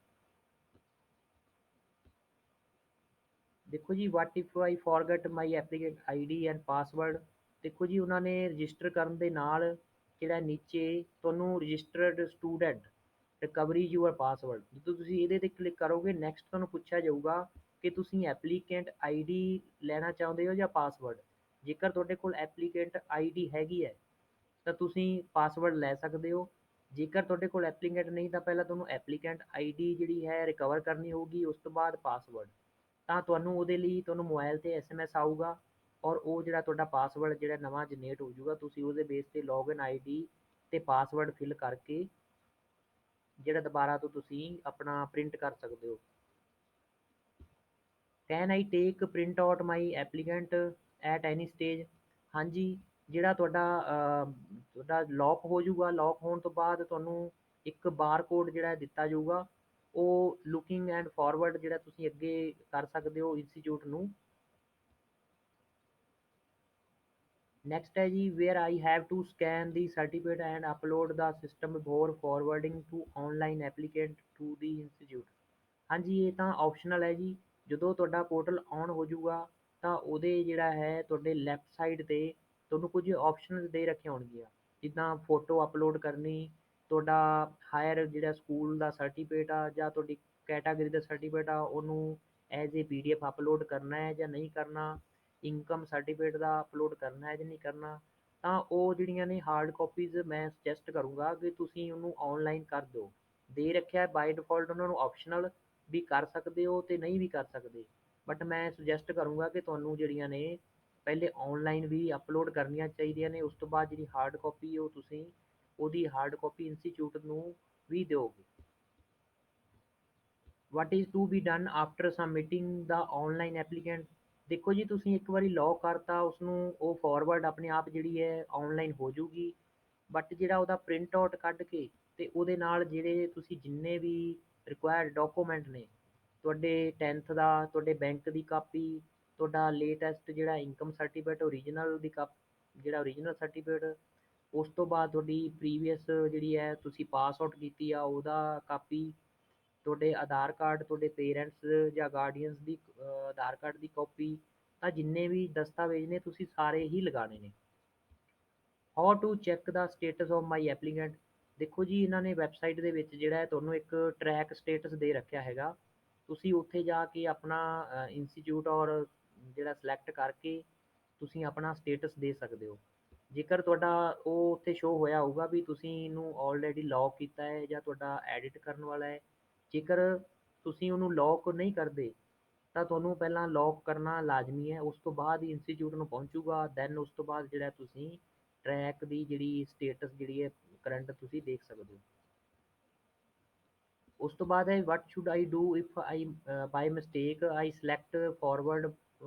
ਦੇਖੋ ਜੀ what if I forget my applicant ID and password? ਦੇਖੋ ਜੀ ਉਹਨਾਂ ਨੇ ਰਜਿਸਟਰ ਕਰਨ ਦੇ ਨਾਲ ਜਿਹੜਾ ਨੀਚੇ ਤੁਹਾਨੂੰ registered student recovery your password, ਜਦੋਂ ਤੁਸੀਂ ਇਹਦੇ ਤੇ ਕਲਿੱਕ ਕਰੋਗੇ ਨੈਕਸਟ ਤੁਹਾਨੂੰ ਪੁੱਛਿਆ ਜਾਊਗਾ ਕਿ ਤੁਸੀਂ ਐਪਲੀਕੈਂਟ ਆਈਡੀ ਲੈਣਾ ਚਾਹੁੰਦੇ ਹੋ ਜਾਂ ਪਾਸਵਰਡ। ਜੇਕਰ ਤੁਹਾਡੇ ਕੋਲ ਐਪਲੀਕੈਂਟ ਆਈਡੀ ਹੈਗੀ ਹੈ ਤਾਂ ਤੁਸੀਂ ਪਾਸਵਰਡ ਲੈ ਸਕਦੇ ਹੋ। ਜੇਕਰ ਤੁਹਾਡੇ ਕੋਲ ਐਪਲੀਕੈਂਟ ਨਹੀਂ ਤਾਂ ਪਹਿਲਾਂ ਤੁਹਾਨੂੰ ਐਪਲੀਕੈਂਟ ਆਈਡੀ ਜਿਹੜੀ ਹੈ ਰਿਕਵਰ ਕਰਨੀ ਹੋਊਗੀ, ਉਸ ਤੋਂ ਬਾਅਦ ਪਾਸਵਰਡ। ਤਾਂ ਤੁਹਾਨੂੰ ਉਹਦੇ ਲਈ ਤੁਹਾਨੂੰ ਮੋਬਾਈਲ 'ਤੇ ਐਸਐਮਐਸ ਆਊਗਾ ਔਰ ਉਹ ਜਿਹੜਾ ਤੁਹਾਡਾ ਪਾਸਵਰਡ ਜਿਹੜਾ ਨਵਾਂ ਜਨਰੇਟ ਹੋ ਜਾਊਗਾ, ਤੁਸੀਂ ਉਹਦੇ ਬੇਸ 'ਤੇ ਲੌਗਇਨ ਆਈਡੀ ਅਤੇ ਪਾਸਵਰਡ ਫਿਲ ਕਰਕੇ ਜਿਹੜਾ ਦੁਬਾਰਾ ਤੋਂ ਤੁਸੀਂ ਆਪਣਾ ਪ੍ਰਿੰਟ ਕਰ ਸਕਦੇ ਹੋ। Can I take print out my applicant at any stage? ਹਾਂਜੀ, ਜਿਹੜਾ ਤੁਹਾਡਾ ਲੌਕ ਹੋ ਜਾਊਗਾ, ਲੌਕ ਹੋਣ ਤੋਂ ਬਾਅਦ ਤੁਹਾਨੂੰ ਇੱਕ ਬਾਰ ਕੋਡ ਜਿਹੜਾ ਦਿੱਤਾ ਜਾਊਗਾ, ਉਹ ਲੁਕਿੰਗ ਐਂਡ ਫਾਰਵਰਡ ਜਿਹੜਾ ਤੁਸੀਂ ਅੱਗੇ ਕਰ ਸਕਦੇ ਹੋ ਇੰਸਟੀਚਿਊਟ ਨੂੰ। ਨੈਕਸਟ ਹੈ ਜੀ, where I have to scan the certificate and upload the system before forwarding to online applicant to the institute? ਹਾਂਜੀ ਇਹ ਤਾਂ ਆਪਸ਼ਨਲ ਹੈ ਜੀ। ਜਦੋਂ ਤੁਹਾਡਾ ਪੋਰਟਲ ਔਨ ਹੋ ਜਾਊਗਾ ਤਾਂ ਉਹਦੇ ਜਿਹੜਾ ਹੈ ਤੁਹਾਡੇ ਲੈਫਟ ਸਾਈਡ 'ਤੇ ਤੁਹਾਨੂੰ ਕੁਝ ਆਪਸ਼ਨਸ ਦੇ ਰੱਖੇ ਹੋਣਗੀਆਂ, ਜਿੱਦਾਂ ਫੋਟੋ ਅਪਲੋਡ ਕਰਨੀ, ਤੁਹਾਡਾ ਹਾਇਰ ਜਿਹੜਾ ਸਕੂਲ ਦਾ ਸਰਟੀਫਿਕੇਟ ਆ ਜਾਂ ਤੁਹਾਡੀ ਕੈਟਾਗਰੀ ਦਾ ਸਰਟੀਫਿਕੇਟ ਆ ਉਹਨੂੰ ਐਜ਼ ਏ PDF ਅਪਲੋਡ ਕਰਨਾ ਹੈ ਜਾਂ ਨਹੀਂ ਕਰਨਾ, ਇਨਕਮ ਸਰਟੀਫਿਕੇਟ ਦਾ ਅਪਲੋਡ ਕਰਨਾ ਹੈ ਜਾਂ ਨਹੀਂ ਕਰਨਾ। ਤਾਂ ਉਹ ਜਿਹੜੀਆਂ ਨੇ ਹਾਰਡ ਕਾਪੀਜ਼ ਮੈਂ ਸੁਜੈਸਟ ਕਰੂੰਗਾ ਕਿ ਤੁਸੀਂ ਉਹਨੂੰ ਔਨਲਾਈਨ ਕਰ ਦਿਓ। ਦੇ ਰੱਖਿਆ ਬਾਈ ਡਿਫਾਲਟ ਉਹਨਾਂ ਨੂੰ ਆਪਸ਼ਨਲ, ਵੀ ਕਰ ਸਕਦੇ ਹੋ ਤੇ ਨਹੀਂ ਵੀ ਕਰ ਸਕਦੇ। ਬਟ ਮੈਂ ਸੁਜੈਸਟ ਕਰੂੰਗਾ ਕਿ ਤੁਹਾਨੂੰ ਜਿਹੜੀਆਂ ਨੇ ਪਹਿਲੇ ਔਨਲਾਈਨ ਵੀ ਅਪਲੋਡ ਕਰਨੀਆਂ ਚਾਹੀਦੀਆਂ ਨੇ, ਉਸ ਤੋਂ ਬਾਅਦ ਜਿਹੜੀ ਹਾਰਡ ਕਾਪੀ ਉਹ ਤੁਸੀਂ ਉਹਦੀ ਹਾਰਡ ਕਾਪੀ ਇੰਸਟੀਚਿਊਟ ਨੂੰ ਵੀ ਦਿਓਗੇ। What is to be done after submitting the online applicant? ਦੇਖੋ ਜੀ ਤੁਸੀਂ ਇੱਕ ਵਾਰੀ ਲੌਕ ਕਰਤਾ ਉਸਨੂੰ, ਉਹ ਫਾਰਵਰਡ ਆਪਣੇ ਆਪ ਜਿਹੜੀ ਹੈ ਔਨਲਾਈਨ ਹੋ ਜੂਗੀ। ਬਟ ਜਿਹੜਾ ਉਹਦਾ ਪ੍ਰਿੰਟ ਆਊਟ ਕੱਢ ਕੇ ਤੇ ਉਹਦੇ ਨਾਲ ਜਿਹੜੇ ਤੁਸੀਂ ਜਿੰਨੇ ਵੀ ਰਿਕੁਆਇਰਡ ਡਾਕੂਮੈਂਟ ਨੇ, ਤੁਹਾਡੇ 10th ਦਾ, ਤੁਹਾਡੇ ਬੈਂਕ ਦੀ ਕਾਪੀ, ਤੁਹਾਡਾ ਲੇਟੈਸਟ ਜਿਹੜਾ ਇਨਕਮ ਸਰਟੀਫਿਕੇਟ ਓਰੀਜਨਲ ਦੀ ਜਿਹੜਾ ਓਰੀਜਨਲ ਸਰਟੀਫਿਕੇਟ, ਉਸ ਤੋਂ ਬਾਅਦ ਤੁਹਾਡੀ ਪ੍ਰੀਵੀਅਸ ਜਿਹੜੀ ਹੈ ਤੁਸੀਂ ਪਾਸ ਆਊਟ ਕੀਤੀ ਆ ਉਹਦਾ ਕਾਪੀ, ਤੁਹਾਡੇ ਆਧਾਰ ਕਾਰਡ, ਤੁਹਾਡੇ ਪੇਰੈਂਟਸ ਜਾਂ ਗਾਰਡੀਅਨਸ ਦੀ ਆਧਾਰ ਕਾਰਡ ਦੀ ਕਾਪੀ, ਤਾਂ ਜਿੰਨੇ ਵੀ ਦਸਤਾਵੇਜ਼ ਨੇ ਤੁਸੀਂ ਸਾਰੇ ਹੀ ਲਗਾਣੇ ਨੇ। How to check the status of my applicant. ਦੇਖੋ ਜੀ ਇਹਨਾਂ ਨੇ ਵੈਬਸਾਈਟ ਦੇ ਵਿੱਚ ਜਿਹੜਾ ਹੈ ਤੁਹਾਨੂੰ ਇੱਕ ਟਰੈਕ ਸਟੇਟਸ ਦੇ ਰੱਖਿਆ ਹੈਗਾ, ਤੁਸੀਂ ਉੱਥੇ ਜਾ ਕੇ ਆਪਣਾ ਇੰਸਟੀਚਿਊਟ ਔਰ ਜਿਹੜਾ ਸਿਲੈਕਟ ਕਰਕੇ ਤੁਸੀਂ ਆਪਣਾ ਸਟੇਟਸ ਦੇ ਸਕਦੇ ਹੋ। ਜੇਕਰ ਤੁਹਾਡਾ ਉਹ ਉੱਥੇ ਸ਼ੋ ਹੋਇਆ ਹੋਊਗਾ ਵੀ ਤੁਸੀਂ ਇਹਨੂੰ ਆਲਰੇਡੀ ਲੌਕ ਕੀਤਾ ਹੈ ਜਾਂ ਤੁਹਾਡਾ ਐਡਿਟ ਕਰਨ ਵਾਲਾ ਹੈ। ਜੇਕਰ ਤੁਸੀਂ ਉਹਨੂੰ ਲੌਕ ਨਹੀਂ ਕਰਦੇ ਤਾਂ ਤੁਹਾਨੂੰ ਪਹਿਲਾਂ ਲੌਕ ਕਰਨਾ ਲਾਜ਼ਮੀ ਹੈ, ਉਸ ਤੋਂ ਬਾਅਦ ਹੀ ਇੰਸਟੀਚਿਊਟ ਨੂੰ ਪਹੁੰਚੂਗਾ, ਦੈਨ ਉਸ ਤੋਂ ਬਾਅਦ ਜਿਹੜਾ ਤੁਸੀਂ ਟਰੈਕ ਦੀ ਜਿਹੜੀ ਸਟੇਟਸ ਜਿਹੜੀ ਹੈ ਕਰੰਟ ਤੁਸੀਂ ਦੇਖ ਸਕਦੇ ਹੋ। ਉਸ ਤੋਂ ਬਾਅਦ ਹੈ what should I do if I by mistake I select forward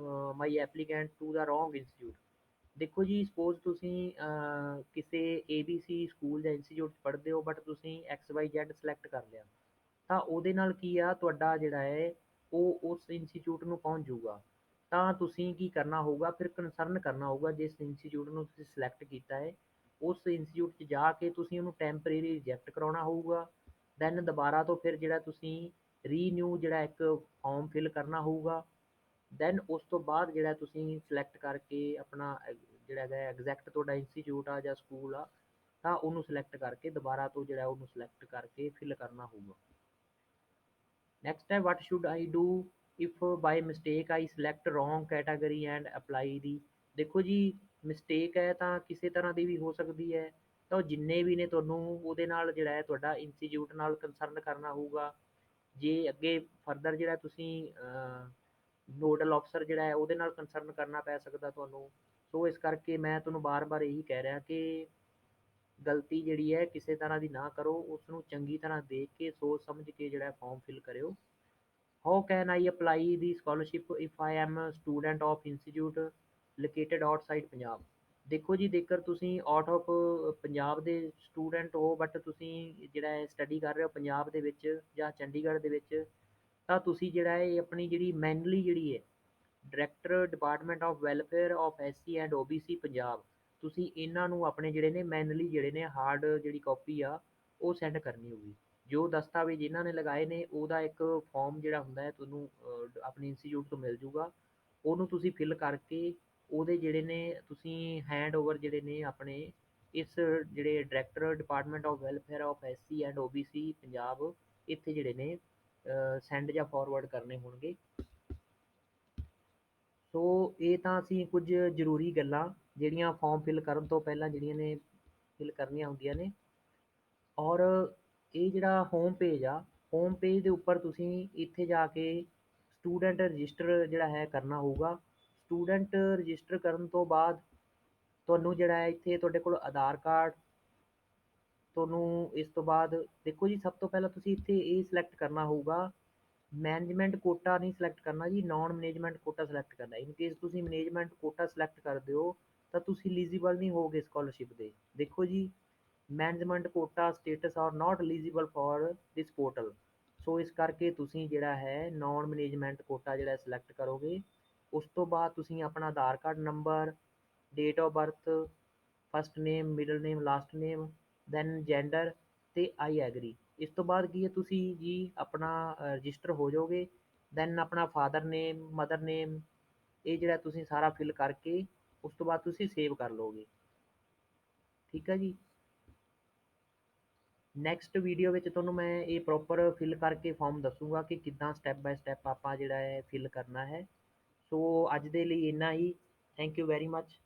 my applicant to the wrong institute. ਦੇਖੋ ਜੀ ਸਪੋਜ਼ ਤੁਸੀਂ ਕਿਸੇ ABC ਸਕੂਲ ਜਾਂ ਇੰਸਟੀਚਿਊਟ 'ਚ ਪੜ੍ਹਦੇ ਹੋ ਬਟ ਤੁਸੀਂ XYZ ਸਿਲੈਕਟ ਕਰ ਲਿਆ, ਤਾਂ ਉਹਦੇ ਨਾਲ ਕੀ ਆ ਤੁਹਾਡਾ ਜਿਹੜਾ ਹੈ ਉਹ ਉਸ ਇੰਸਟੀਚਿਊਟ ਨੂੰ ਪਹੁੰਚ ਜਾਊਗਾ। ਤਾਂ ਤੁਸੀਂ ਕੀ ਕਰਨਾ ਹੋਊਗਾ ਫਿਰ, ਕੰਸਰਨ ਕਰਨਾ ਹੋਊਗਾ ਜਿਸ ਇੰਸਟੀਚਿਊਟ ਨੂੰ ਤੁਸੀਂ ਸਿਲੈਕਟ ਕੀਤਾ ਹੈ ਉਸ ਇੰਸਟੀਚਿਊਟ 'ਚ ਜਾ ਕੇ ਤੁਸੀਂ ਉਹਨੂੰ ਟੈਂਪਰੇਰੀ ਰਿਜੈਕਟ ਕਰਾਉਣਾ ਹੋਊਗਾ। ਦੈਨ ਦੁਬਾਰਾ ਤੋਂ ਫਿਰ ਜਿਹੜਾ ਤੁਸੀਂ ਰੀਨਿਊ ਜਿਹੜਾ ਇੱਕ ਫਾਰਮ ਫਿਲ ਕਰਨਾ ਹੋਊਗਾ। ਦੈਨ ਉਸ ਤੋਂ ਬਾਅਦ ਜਿਹੜਾ ਤੁਸੀਂ ਸਿਲੈਕਟ ਕਰਕੇ ਆਪਣਾ ਜਿਹੜਾ ਹੈਗਾ ਐਗਜ਼ੈਕਟ ਤੁਹਾਡਾ ਇੰਸਟੀਚਿਊਟ ਆ ਜਾਂ ਸਕੂਲ ਆ, ਤਾਂ ਉਹਨੂੰ ਸਿਲੈਕਟ ਕਰਕੇ ਦੁਬਾਰਾ ਤੋਂ ਜਿਹੜਾ ਉਹਨੂੰ ਸਿਲੈਕਟ ਕਰਕੇ ਫਿਲ ਕਰਨਾ ਹੋਊਗਾ। ਨੈਕਸਟ ਹੈ what should I do if by mistake I select wrong category and apply the. ਦੇਖੋ ਜੀ ਮਿਸਟੇਕ ਹੈ ਤਾਂ ਕਿਸੇ ਤਰ੍ਹਾਂ ਦੀ ਵੀ ਹੋ ਸਕਦੀ ਹੈ, ਤਾਂ ਉਹ ਜਿੰਨੇ ਵੀ ਨੇ ਤੁਹਾਨੂੰ ਉਹਦੇ ਨਾਲ ਜਿਹੜਾ ਹੈ ਤੁਹਾਡਾ ਇੰਸਟੀਚਿਊਟ ਨਾਲ ਕੰਸਰਨ ਕਰਨਾ ਹੋਊਗਾ। ਜੇ ਅੱਗੇ ਫਰਦਰ ਜਿਹੜਾ ਤੁਸੀਂ ਨੋਡਲ ਅਫਸਰ ਜਿਹੜਾ ਹੈ ਉਹਦੇ ਨਾਲ ਕੰਸਰਨ ਕਰਨਾ ਪੈ ਸਕਦਾ ਤੁਹਾਨੂੰ। ਸੋ ਇਸ ਕਰਕੇ ਮੈਂ ਤੁਹਾਨੂੰ ਬਾਰ-ਬਾਰ ਇਹੀ ਕਹਿ ਰਿਹਾ ਕਿ ਗਲਤੀ ਜਿਹੜੀ ਹੈ ਕਿਸੇ ਤਰ੍ਹਾਂ ਦੀ ਨਾ ਕਰੋ, ਉਸਨੂੰ ਚੰਗੀ ਤਰ੍ਹਾਂ ਦੇਖ ਕੇ ਸੋਚ ਸਮਝ ਕੇ ਜਿਹੜਾ ਫਾਰਮ ਫਿਲ ਕਰਿਓ। How can I apply the scholarship if I am student of institute located outside Punjab. ਦੇਖੋ ਜੀ ਜੇਕਰ ਤੁਸੀਂ ਆਊਟ ਆਫ ਪੰਜਾਬ ਦੇ ਸਟੂਡੈਂਟ ਹੋ ਬਟ ਤੁਸੀਂ ਜਿਹੜਾ ਹੈ ਸਟੱਡੀ ਕਰ ਰਹੇ ਹੋ ਪੰਜਾਬ ਦੇ ਵਿੱਚ ਜਾਂ ਚੰਡੀਗੜ੍ਹ ਦੇ ਵਿੱਚ, ਤਾਂ ਤੁਸੀਂ ਜਿਹੜਾ ਹੈ ਆਪਣੀ ਜਿਹੜੀ ਮੈਨੂਅਲੀ ਜਿਹੜੀ ਹੈ director department of welfare of SC and OBC Punjab, ਤੁਸੀਂ ਇਹਨਾਂ ਨੂੰ ਆਪਣੇ ਜਿਹੜੇ ਨੇ ਮੈਨੂਅਲੀ ਜਿਹੜੇ ਨੇ ਹਾਰਡ ਜਿਹੜੀ ਕਾਪੀ ਆ ਉਹ ਸੈਂਡ ਕਰਨੀ ਹੋਊਗੀ। ਜੋ ਦਸਤਾਵੇਜ਼ ਇਹਨਾਂ ਨੇ ਲਗਾਏ ਨੇ ਉਹਦਾ ਇੱਕ ਫਾਰਮ ਜਿਹੜਾ ਹੁੰਦਾ ਹੈ ਤੁਹਾਨੂੰ ਆਪਣੇ ਇੰਸਟੀਚਿਊਟ ਤੋਂ ਮਿਲ ਜੂਗਾ, ਉਹਨੂੰ ਤੁਸੀਂ ਫਿਲ ਕਰਕੇ ਉਹਦੇ ਜਿਹੜੇ ਨੇ ਤੁਸੀਂ ਹੈਂਡ ਓਵਰ ਜਿਹੜੇ ਨੇ ਆਪਣੇ ਇਸ ਜਿਹੜੇ director department of welfare of SC and OBC Punjab ਇੱਥੇ ਜਿਹੜੇ ਨੇ ਸੈਂਡ ਜਾਂ ਫਾਰਵਰਡ ਕਰਨੇ ਹੋਣਗੇ। ਸੋ ਇਹ ਤਾਂ ਅਸੀਂ ਕੁਝ ਜ਼ਰੂਰੀ ਗੱਲਾਂ ਜਿਹੜੀਆਂ ਫਾਰਮ ਫਿਲ ਕਰਨ ਤੋਂ ਪਹਿਲਾਂ ਜਿਹੜੀਆਂ ਨੇ ਫਿਲ ਕਰਨੀਆਂ ਹੁੰਦੀਆਂ ਨੇ। ਔਰ ਇਹ ਜਿਹੜਾ ਹੋਮ ਪੇਜ ਆ, ਹੋਮ ਪੇਜ ਦੇ ਉੱਪਰ ਤੁਸੀਂ ਇੱਥੇ ਜਾ ਕੇ ਸਟੂਡੈਂਟ ਰਜਿਸਟਰ ਜਿਹੜਾ ਹੈ ਕਰਨਾ ਹੋਊਗਾ। ਸਟੂਡੈਂਟ ਰਜਿਸਟਰ ਕਰਨ ਤੋਂ ਬਾਅਦ ਤੁਹਾਨੂੰ ਜਿਹੜਾ ਹੈ ਇੱਥੇ ਤੁਹਾਡੇ ਕੋਲ ਆਧਾਰ ਕਾਰਡ, ਤੁਹਾਨੂੰ ਇਸ ਤੋਂ ਬਾਅਦ ਦੇਖੋ ਜੀ ਸਭ ਤੋਂ ਪਹਿਲਾਂ ਤੁਸੀਂ ਇੱਥੇ ਇਹ ਸਿਲੈਕਟ ਕਰਨਾ ਹੋਊਗਾ, ਮੈਨੇਜਮੈਂਟ ਕੋਟਾ ਨਹੀਂ ਸਿਲੈਕਟ ਕਰਨਾ ਜੀ, ਨੋਨ ਮੈਨੇਜਮੈਂਟ ਕੋਟਾ ਸਿਲੈਕਟ ਕਰਨਾ। ਇਨ ਕੇਸ ਤੁਸੀਂ ਮੈਨੇਜਮੈਂਟ ਕੋਟਾ ਸਿਲੈਕਟ ਕਰਦੇ ਹੋ ਤਾਂ ਤੁਸੀਂ ਐਲੀਜੀਬਲ ਨਹੀਂ ਹੋਗੇ ਸਕਾਲਰਸ਼ਿਪ ਦੇ। ਦੇਖੋ ਜੀ management quota status are not eligible for this portal. So ਇਸ ਕਰਕੇ ਤੁਸੀਂ ਜਿਹੜਾ ਹੈ ਨੋਨ ਮੈਨੇਜਮੈਂਟ ਕੋਟਾ ਜਿਹੜਾ ਸਿਲੈਕਟ ਕਰੋਗੇ। ਉਸ ਤੋਂ ਬਾਅਦ ਤੁਸੀਂ ਆਪਣਾ Aadhaar card number, date of birth, first name, middle name, last name, then gender ਤੇ ਆਈ ਐਗਰੀ। ਇਸ ਤੋਂ ਬਾਅਦ ਕੀ ਹੈ ਤੁਸੀਂ ਜੀ ਆਪਣਾ ਰਜਿਸਟਰ ਹੋ ਜਾਓਗੇ। ਦੈਨ ਆਪਣਾ ਫਾਦਰ ਨੇਮ, ਮਦਰ ਨੇਮ, ਇਹ ਜਿਹੜਾ ਤੁਸੀਂ ਸਾਰਾ ਫਿਲ ਕਰਕੇ ਉਸ ਤੋਂ ਬਾਅਦ ਤੁਸੀਂ ਸੇਵ ਕਰ ਲਓਗੇ। ਠੀਕ ਹੈ ਜੀ। ਨੈਕਸਟ ਵੀਡੀਓ ਵਿੱਚ ਤੁਹਾਨੂੰ ਮੈਂ ਇਹ ਪ੍ਰੋਪਰ ਫਿਲ ਕਰਕੇ ਫਾਰਮ ਦੱਸੂਗਾ ਕਿ ਕਿੱਦਾਂ ਸਟੈਪ ਬਾਏ ਸਟੈਪ ਆਪਾਂ ਜਿਹੜਾ ਹੈ ਫਿਲ ਕਰਨਾ ਹੈ। ਸੋ ਅੱਜ ਦੇ ਲਈ ਇੰਨਾ ਹੀ। Thank you very much.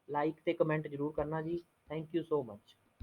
Like ਤੇ ਕਮੈਂਟ ਜ਼ਰੂਰ ਕਰਨਾ ਜੀ। Thank you so much.